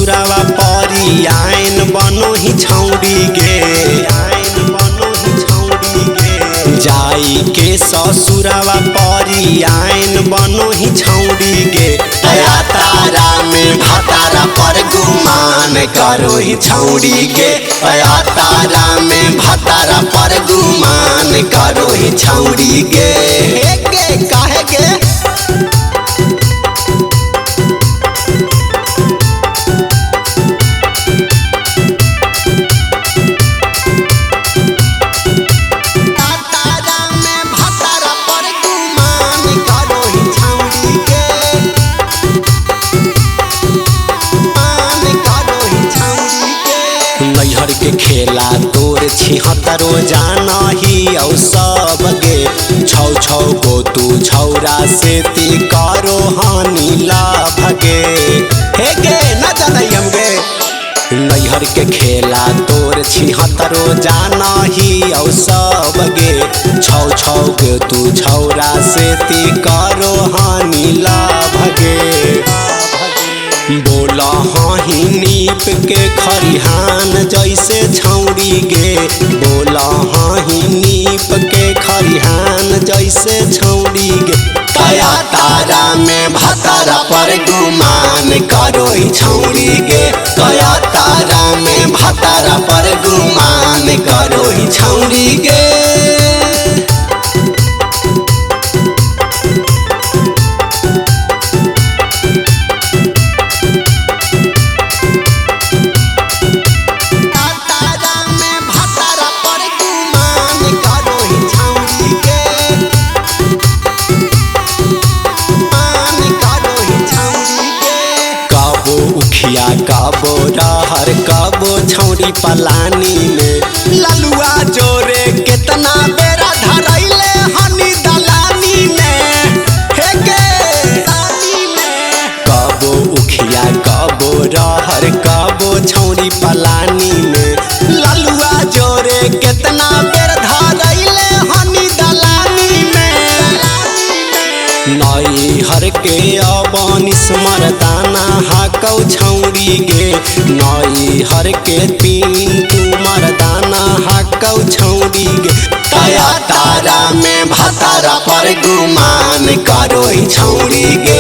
ससुरावा परी आइन बनो ही छौड़ी गे, आइन बनो ही छौड़ी गे। जाई के ससुरावा परी आइन बनो ही छौड़ी गे। तया तारा में भतारा पर गुमान करो ही छौड़ी गे। तया तारा में भतारा पर गुमान करो ही छौड़ी गे। गे काहे गे नैहर के खेला तोर छिहत्तरो जाना ही औ सब गे। छौ छौ को तू छौरा से ती करो हानि लाभ गे। हे गे न जानई हम गे। नैहर के खेला तोर छिहत्तरो जाना ही औ सब गे। छौ छौ के तू छौरा से ती करो हानि लाभ गे। बोला हाही नीप के खरिहान जैसे छौड़ी गे। बोला हाही नीप के खरिहान जैसे छौड़ी गे। तया तारा में भतारा पर गुमान करो ही छौड़ी गे। तया तारा में भतारा पर गुमान करो ही छौड़ी गे। कबो रहर कबो छौड़ी पलानी में। ललुआ जोरे केतना बेरा धरैले हनी दलानी में। हे गे दलानी में कबो उखिया कबो रहर कबो छौड़ी पलानी में। ललुआ जोरे केतना बेर धरैले हनी दलानी में। नैहर के अबनिस मर्दाना हाकौ छौड़ी गे। नैहर के पिंटू मर्दाना हाकौ छौड़ी गे। तया तारा में भतारा पर गुमान करो ही छौड़ी गे।